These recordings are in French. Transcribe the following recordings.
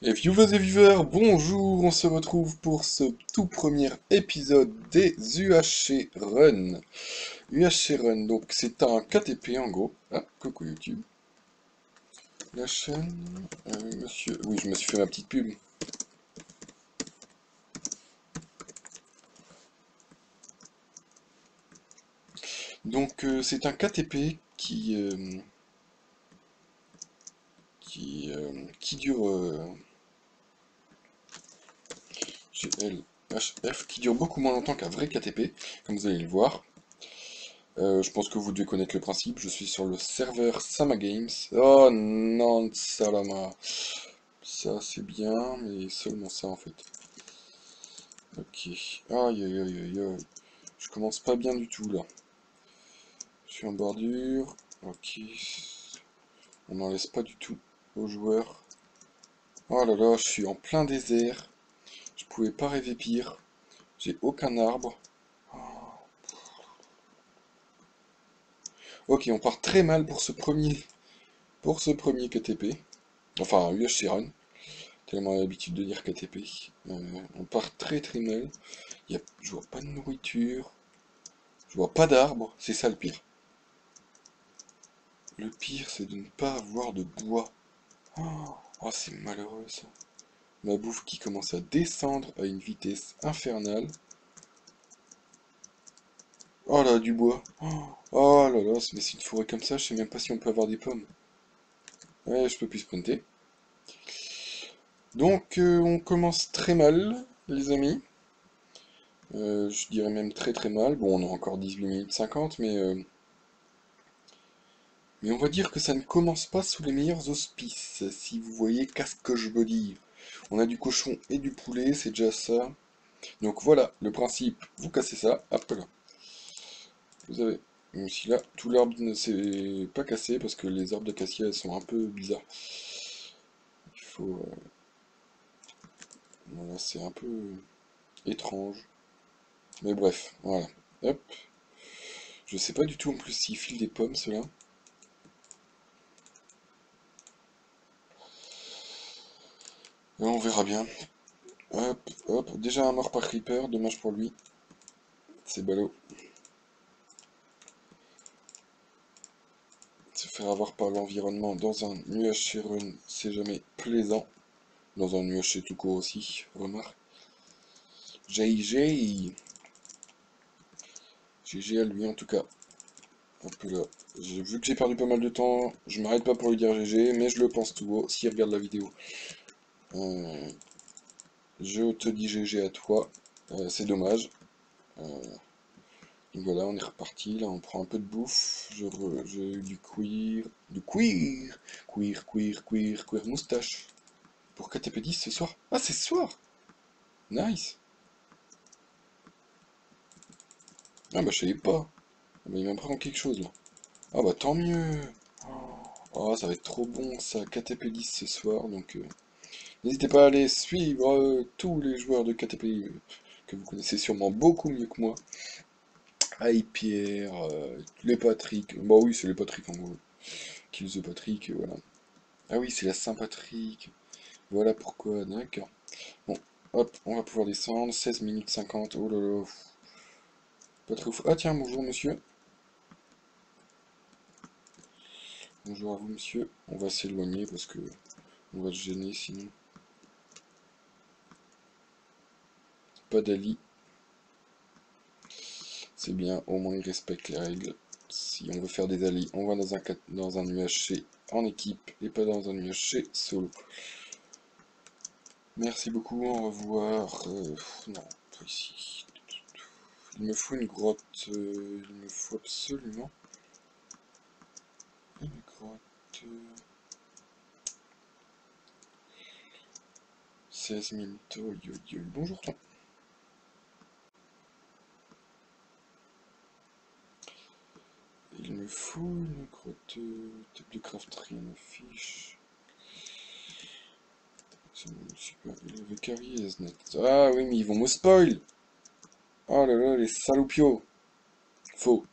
Et viewers et viewers, bonjour, on se retrouve pour ce tout premier épisode des UHC Run. UHC Run, donc c'est un KTP en gros. Ah, coucou YouTube. La chaîne, monsieur... Oui, je me suis fait ma petite pub. Donc c'est un KTP qui dure... GLHF, qui dure beaucoup moins longtemps qu'un vrai KTP, comme vous allez le voir. Je pense que vous devez connaître le principe. Je suis sur le serveur Sama Games. Oh non, Salama. Ça c'est bien, mais seulement ça en fait. Ok. Aïe aïe aïe aïe aïe. Je commence pas bien du tout là. Je suis en bordure. Ok. On n'en laisse pas du tout aux joueurs. Oh là là, je suis en plein désert. Je pouvais pas rêver pire. J'ai aucun arbre. Ok, on part très mal pour ce premier KTP. Enfin, UHC Run. Tellement l'habitude de dire KTP. On part très très mal. Je vois pas de nourriture. Je vois pas d'arbres. C'est ça le pire. Le pire, c'est de ne pas avoir de bois. Oh, c'est malheureux ça. Ma bouffe qui commence à descendre à une vitesse infernale. Oh là, du bois. Oh là là, mais c'est une forêt comme ça, je sais même pas si on peut avoir des pommes. Ouais, je peux plus sprinter. Donc, on commence très mal, les amis. Je dirais même très très mal. Bon, on a encore 18 minutes 50, mais on va dire que ça ne commence pas sous les meilleurs auspices, si vous voyez qu'est-ce que je veux dire. On a du cochon et du poulet, c'est déjà ça. Donc voilà, le principe, vous cassez ça, hop là. Vous avez, même si là, tout l'arbre ne s'est pas cassé, parce que les arbres de cassia elles sont un peu bizarres. Il faut... voilà, c'est un peu étrange. Mais bref, voilà. Hop. Je sais pas du tout en plus s'ils filent des pommes, ceux-là. On verra bien. Hop, hop. Déjà un mort par creeper, dommage pour lui. C'est ballot. Se faire avoir par l'environnement dans un UHC run, c'est jamais plaisant. Dans un UHC tout court aussi, remarque. GG. GG à lui en tout cas. Un peu là. J'ai vu que j'ai perdu pas mal de temps, je m'arrête pas pour lui dire GG, mais je le pense tout haut, s'il regarde la vidéo. Euh, je te dis GG à toi, c'est dommage. Donc voilà, on est reparti, là on prend un peu de bouffe, j'ai eu du cuir moustache. Pour KTP10 ce soir. Ah, c'est ce soir. Nice. Ah bah je savais pas. Ah, bah, il m'apprend quelque chose là. Ah bah tant mieux. Oh, ça va être trop bon ça, KTP10 ce soir, donc n'hésitez pas à aller suivre tous les joueurs de KTP que vous connaissez sûrement beaucoup mieux que moi. Aïe Pierre, les Patrick, bah oui c'est les Patrick en gros. Kills the Patrick, voilà. Ah oui c'est la Saint-Patrick, voilà pourquoi, d'accord. Bon, hop, on va pouvoir descendre, 16 minutes 50, oh là là, pas très fou. Ah tiens, bonjour monsieur. Bonjour à vous monsieur. On va s'éloigner parce que on va se gêner sinon. Pas d'Ali. C'est bien, au moins ils respectent les règles. Si on veut faire des alliés, on va dans un UHC en équipe et pas dans un UHC solo. Merci beaucoup, au revoir. Non, pas ici. Il me faut une grotte. Il me faut absolument une grotte. 16 minutes. Oh, bonjour toi. Il me faut une grotte. Type de craft, rien n'affiche. Super, il avait carrié Esnet. Ah oui, mais ils vont me spoil! Oh là là, les saloupios! Faux.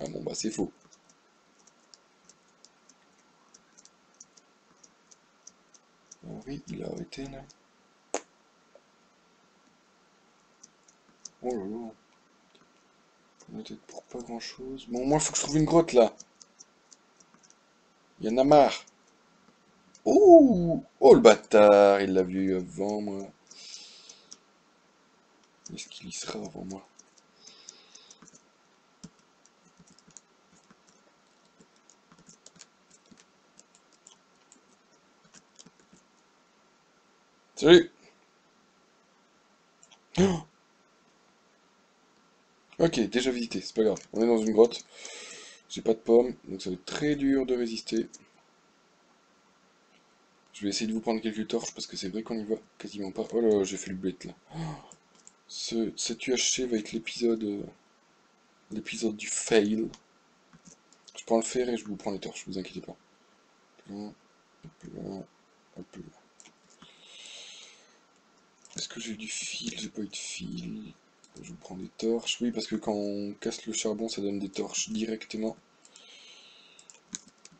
Ah bon, bah c'est faux. Oui, il a arrêté là. Oh là là. Peut-être pour pas grand chose. Bon, moi, faut que je trouve une grotte là. Il y en a marre. Oh, oh le bâtard, il l'a vu avant moi. Est-ce qu'il y sera avant moi? Salut! Ok, déjà visité, c'est pas grave. On est dans une grotte. J'ai pas de pommes, donc ça va être très dur de résister. Je vais essayer de vous prendre quelques torches parce que c'est vrai qu'on y voit quasiment pas. Oh là, j'ai fait le bête là. Cet UHC va être l'épisode du fail. Je prends le fer et je vous prends les torches, vous inquiétez pas. Là, hop là, hop là. Est-ce que j'ai du fil? J'ai pas eu de fil. Je vous prends des torches. Oui, parce que quand on casse le charbon, ça donne des torches directement.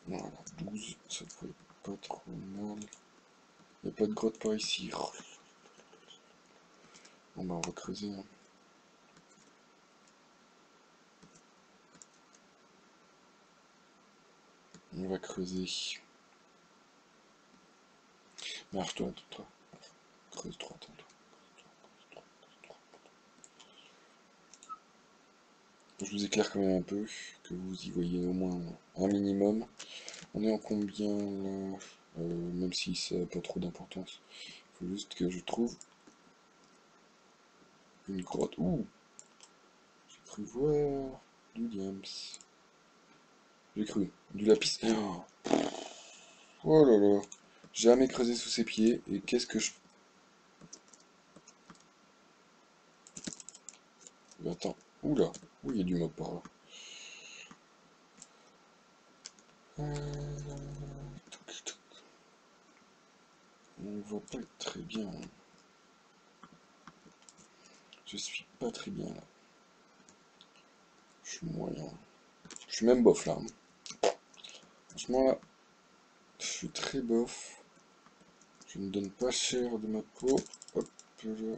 Voilà, 12, ça pourrait pas trop mal. Il n'y a pas de grotte par ici. Bon bah on va creuser, hein. On va creuser. Marche-toi, toi. Creuse-toi, toi. Je vous éclaire quand même un peu, que vous y voyez au moins un minimum. On est en combien là? Même si ça n'a pas trop d'importance. Il faut juste que je trouve une grotte. Ouh! J'ai cru voir du diams. J'ai cru. Du lapis. Oh là là. Jamais creusé sous ses pieds. Et qu'est-ce que je... Attends. Oula. Où il y a du mob par là? Touc, touc. On voit pas très bien. Je suis pas très bien là. Je suis moyen. Je suis même bof là. Franchement là, je suis très bof. Je ne donne pas cher de ma peau. Hop là.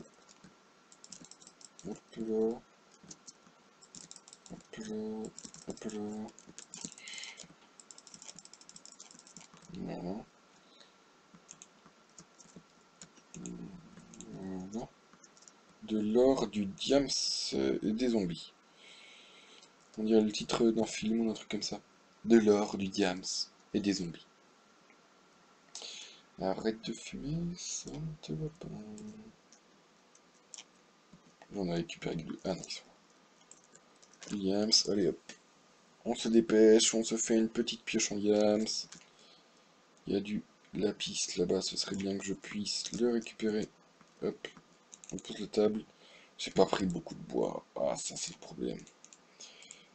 Hop là. Hop là. Hop là. Voilà. Voilà. De l'or, du diams et des zombies. On dirait le titre d'un film ou un truc comme ça. De l'or, du diams et des zombies. Arrête de fumer, ça ne te va pas. J'en ai récupéré que deux. Ah non, ils sont là. Du diams, allez hop. On se dépêche, on se fait une petite pioche en diams. Il y a du lapis là-bas, ce serait bien que je puisse le récupérer. Hop, on pose la table. J'ai pas pris beaucoup de bois. Ah, ça c'est le problème.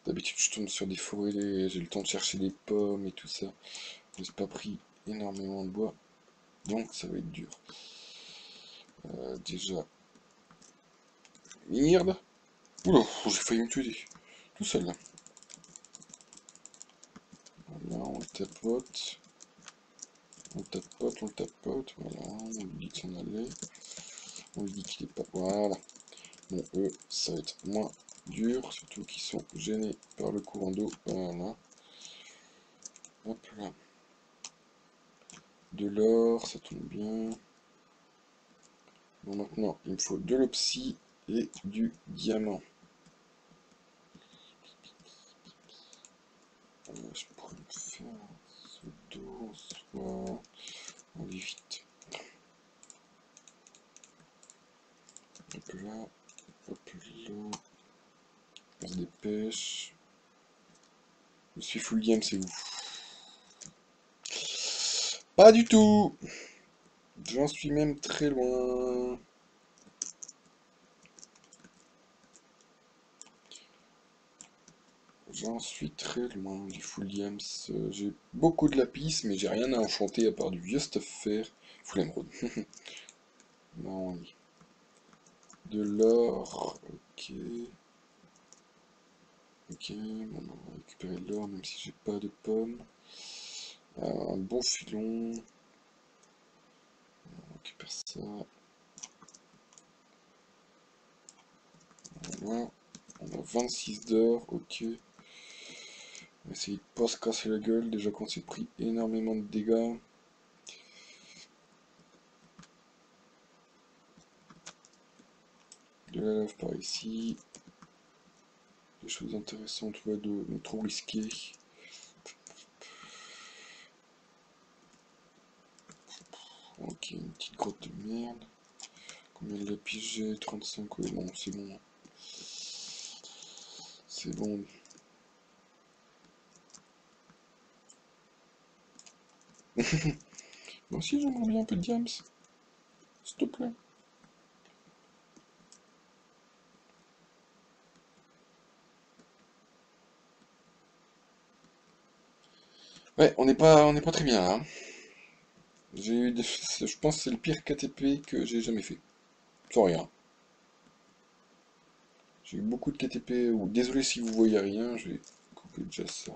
D'habitude, je tombe sur des forêts, j'ai le temps de chercher des pommes et tout ça. J'ai pas pris énormément de bois, donc ça va être dur. Déjà, merde. Oula, j'ai failli me tuer tout seul là. Voilà, on le tapote. On le tapote, on le tapote. Voilà, on lui dit que s'en allait. On lui dit qu'il est pas. Voilà. Bon, eux, ça va être moins dur, surtout qu'ils sont gênés par le courant d'eau. Voilà. Hop là. De l'or, ça tombe bien. Bon, maintenant, il me faut de l'opsie et du diamant. Je pourrais me faire ce dos, soit... Allez, vite. Hop là. Hop là. On se dépêche. Je suis full game, c'est où? Pas du tout! J'en suis même très loin. J'en suis très loin du full diams. J'ai beaucoup de lapis, mais j'ai rien à enchanter à part du vieux stuff fer. Full émeraude. Non, oui. De l'or. Ok. Ok, bon, on va récupérer de l'or, même si j'ai pas de pommes. Un bon filon. récupère ça. Voilà. On a 26 d'or, ok. On va essayer de pas se casser la gueule, déjà qu'on s'est pris énormément de dégâts. De la lave par ici. Des choses intéressantes, ouais, de trop risquer. Ok, une petite grotte de merde. Combien de lapis j'ai? 35, ouais, bon, c'est bon. C'est bon. Moi aussi, j'aimerais bien un peu de diams. S'il te plaît. Ouais, on n'est pas très bien là, hein. Je pense que c'est le pire KTP que j'ai jamais fait. Sans rien. J'ai eu beaucoup de KTP, ou désolé si vous voyez rien, j'ai coupé déjà ça.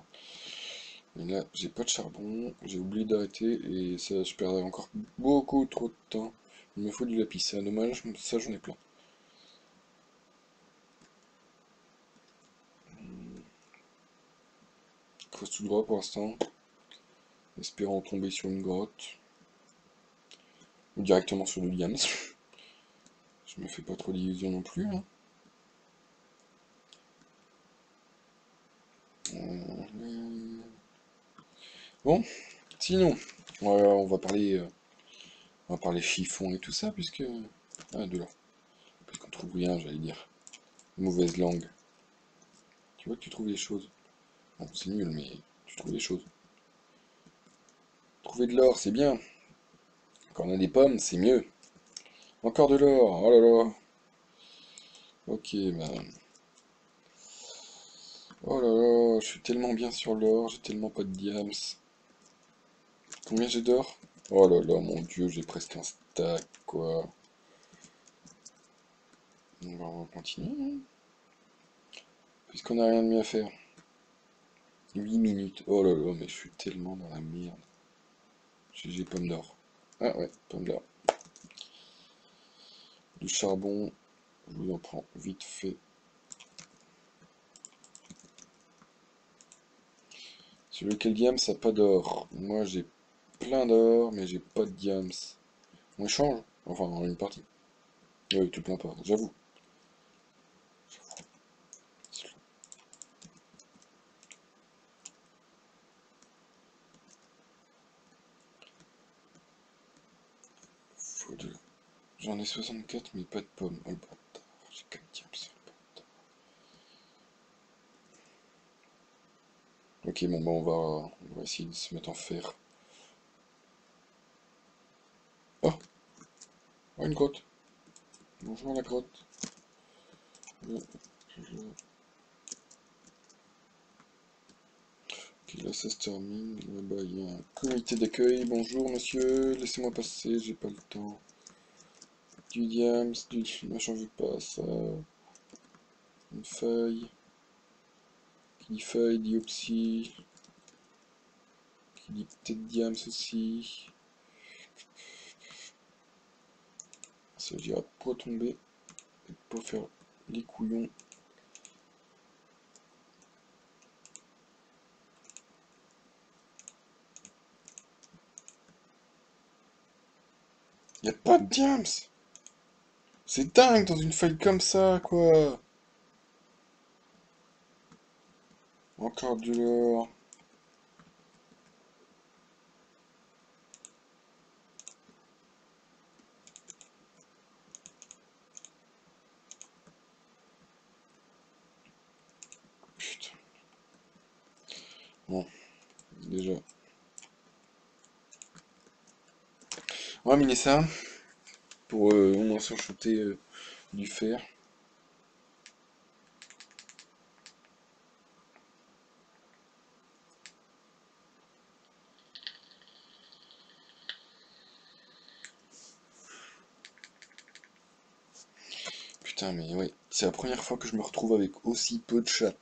Mais là, j'ai pas de charbon, j'ai oublié d'arrêter, et ça, je perdrai encore beaucoup trop de temps. Il me faut du lapis, c'est un dommage, mais ça j'en ai plein. Creuse tout droit pour l'instant, espérant tomber sur une grotte. Ou directement sur le diams. Je me fais pas trop d'illusions non plus, hein. Bon, sinon, on va parler chiffon et tout ça, puisque... Ah, de là. Puisqu'on trouve rien, j'allais dire. Mauvaise langue. Tu vois que tu trouves les choses. Bon, c'est nul, mais tu trouves les choses. Trouver de l'or, c'est bien. Quand on a des pommes, c'est mieux. Encore de l'or, oh là là. Ok, bah... Oh là là, je suis tellement bien sur l'or, j'ai tellement pas de diams. Combien j'ai d'or? Oh là là, mon dieu, j'ai presque un stack, quoi. On va continuer, hein, puisqu'on n'a rien de mieux à faire. 8 minutes. Oh là là, mais je suis tellement dans la merde. GG pomme d'or. Ah ouais, pomme d'or. Du charbon, je vous en prends vite fait. Sur lequel diams a pas d'or. Moi j'ai plein d'or, mais j'ai pas de diams. On échange. Enfin, en une partie. Oui, tu te plains pas, j'avoue. Faut de... J'en ai 64, mais pas de pommes. Oh le bâtard, j'ai 4 diams. Ok, bon, bah on va essayer de se mettre en fer. Oh, oh, une grotte. Bonjour la grotte. Ok, là ça se termine. Là-bas il y a un comité d'accueil. Bonjour monsieur, laissez-moi passer, j'ai pas le temps. Du diams, du... Moi j'en veux pas, ça. Une feuille. Qui dit feuille, dit opsie. Qui dit peut-être diams aussi. Ça veut dire à pas tomber et pas faire les couillons. Y a pas de diams! C'est dingue dans une feuille comme ça, quoi! Encore du l'or. Putain. Bon, déjà. On va miner ça pour au moins s'en-shooter du fer. Putain, mais ouais, c'est la première fois que je me retrouve avec aussi peu de chat.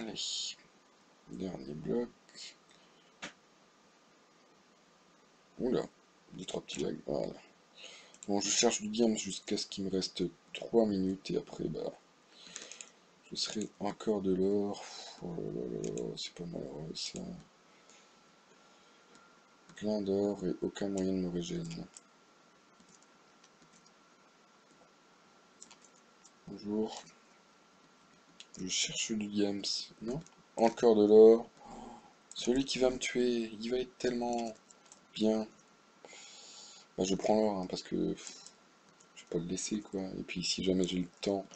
Allez. Dernier bloc. Oula. 2-3 petits lags. Voilà. Bon, je cherche du diamant jusqu'à ce qu'il me reste 3 minutes. Et après, bah... je serai encore de l'or. Oh là là là là, c'est pas malheureux ça. Plein d'or et aucun moyen de me régénérer. Bonjour. Je cherche du diams. Non? Encore de l'or. Celui qui va me tuer, il va être tellement bien. Bah, je prends l'or, hein, parce que je vais pas le laisser, quoi. Et puis, si jamais j'ai le temps,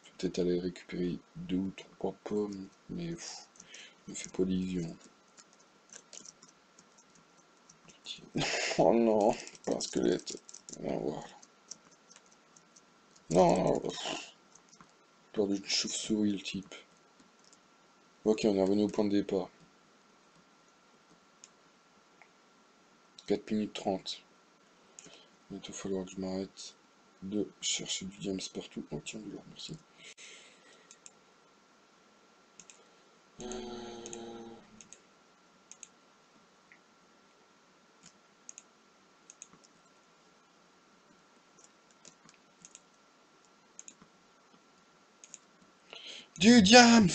je vais peut-être aller récupérer 2 ou 3 pommes. Mais ne me fais pas d'illusions. Oh non, pas un squelette. Non, voilà. Non, peur d'une chauve-souris, le type. Ok, on est revenu au point de départ. 4 minutes 30. Il va falloir que je m'arrête de chercher du diams partout. Oh tiens, du l'or, merci. Du diams!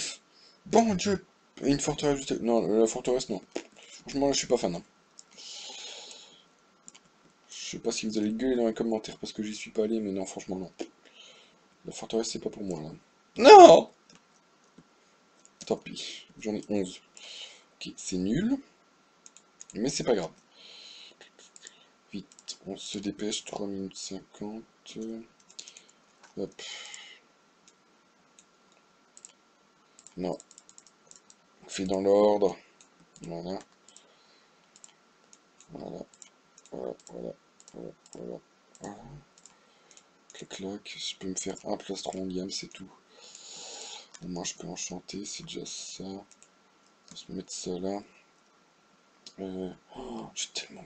Bon Dieu! Et une forteresse juste... Non, la forteresse, non. Franchement, là, je suis pas fan. Hein. Je sais pas si vous allez gueuler dans les commentaires parce que j'y suis pas allé, mais non, franchement, non. La forteresse, c'est pas pour moi, là. Non! Tant pis, j'en ai 11. Ok, c'est nul, mais c'est pas grave. Vite, on se dépêche, 3 minutes 50. Hop. Non, on fait dans l'ordre. Voilà, voilà, voilà, voilà, voilà, voilà. Voilà. Clac, clac. Je peux me faire un plastron diam, c'est tout. Au moins, je peux enchanter, c'est déjà ça. On va se mettre ça là. Oh, j'ai tellement...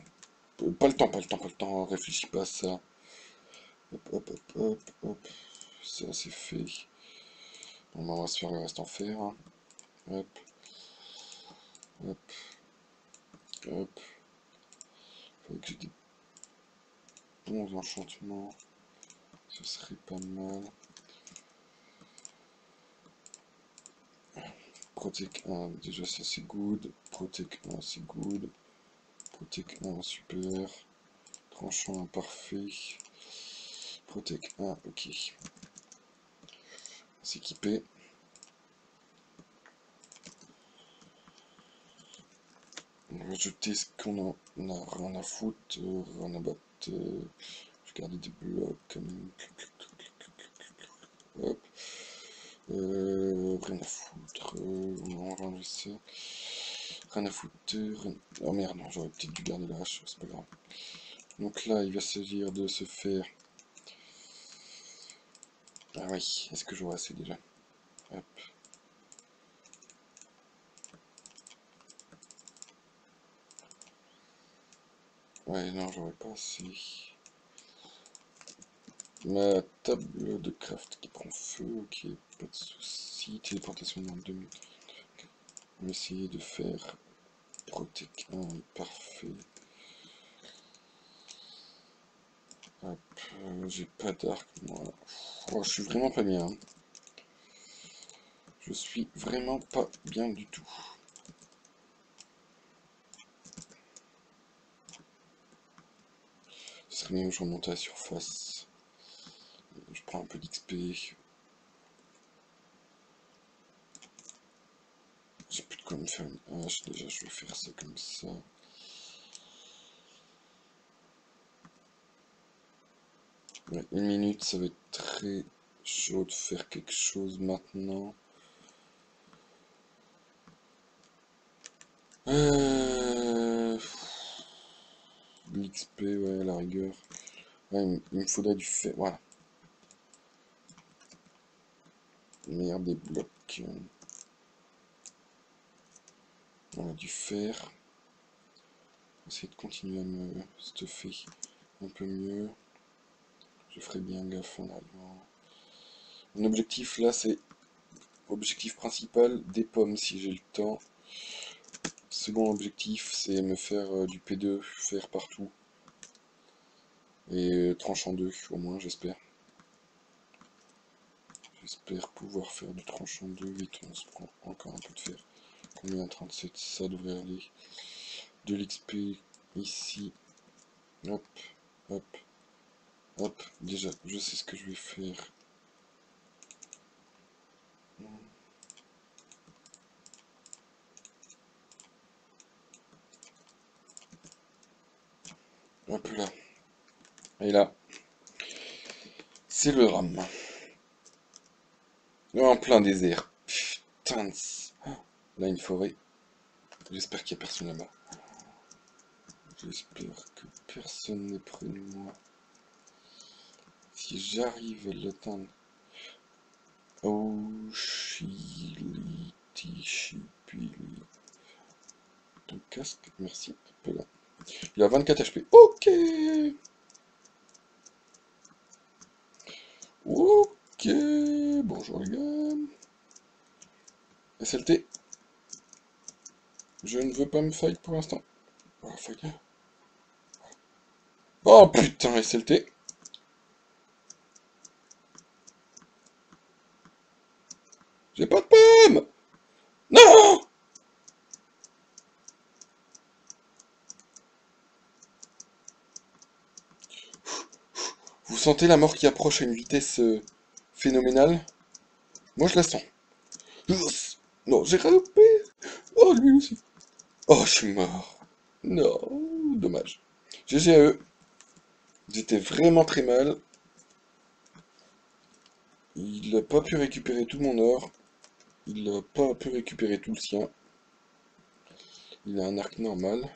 Pas le temps, pas le temps, pas le temps. Réfléchis pas à ça. Hop, hop, hop, hop, hop. Ça, c'est fait. Bon, bah, on va se faire le reste en fer. Hein. Hop, hop, hop. Faut que j'ai des bons enchantements. Ce serait pas mal. Protec 1, déjà ça c'est good. Protec 1, c'est good. Protec 1, super. Tranchant imparfait. Protec 1, ok. S'équiper. On va jeter ce qu'on en a rien à foutre, rien à battre. Je vais garder des blocs comme... Hop. Rien à foutre. On va enlever ça. Rien à foutre. Oh merde, non, j'aurais peut-être dû garder la hache, c'est pas grave. Donc là, il va s'agir de se faire... Ah oui, est-ce que j'aurai assez déjà? Hop. Ouais, non, j'aurais pas assez. Ma table de craft qui prend feu, ok, pas de soucis. Téléportation dans 2 minutes. On va essayer de faire Protect 1, parfait. Hop, j'ai pas d'arc, moi. Oh, je suis vraiment pas bien. Hein. Je suis vraiment pas bien du tout. Ce serait mieux que je remonte à la surface. Je prends un peu d'XP. J'ai plus de quoi me faire une hache, déjà je vais faire ça comme ça. Ouais, 1 minute, ça va être très chaud de faire quelque chose maintenant. L'XP, ouais, à la rigueur. Ouais, il me faudrait du fer, voilà. Merde, des blocs. Voilà, du fer. Essayer de continuer à me stuffer un peu mieux. Je ferai bien gaffe en arrivant. Mon objectif là, c'est Objectif principal, des pommes si j'ai le temps. Second objectif, c'est me faire du P2, faire partout. Et tranche en deux, au moins, j'espère. J'espère pouvoir faire du tranche en deux. Vite, on se prend encore un peu de fer. Combien? 37, ça devrait aller. De l'XP ici. Hop, hop, hop. Déjà, je sais ce que je vais faire. Un peu là. Et là, c'est le drame. En plein désert. Putain de... Là, une forêt. J'espère qu'il n'y a personne là-bas. J'espère que personne n'est près de moi. Si j'arrive à l'atteindre... Oh, chili, tichipili. Ton casque, merci. Peu là. Il a 24 HP. Ok. Ok. Bonjour les gars. SLT. Je ne veux pas me fight pour l'instant. Oh, fuck. Oh putain, SLT. J'ai pas de pomme. Non. Vous sentez la mort qui approche à une vitesse phénoménale? Moi je la sens. Non, j'ai raté. Oh, lui aussi. Oh, je suis mort. Non, dommage. GG à eux. J'étais vraiment très mal. Il n'a pas pu récupérer tout mon or. Il n'a pas pu récupérer tout le sien. Il a un arc normal.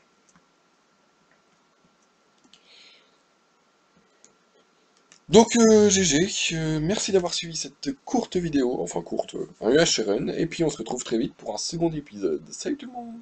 Donc GG, merci d'avoir suivi cette courte vidéo, enfin courte, un UH run, et puis on se retrouve très vite pour un second épisode. Salut tout le monde!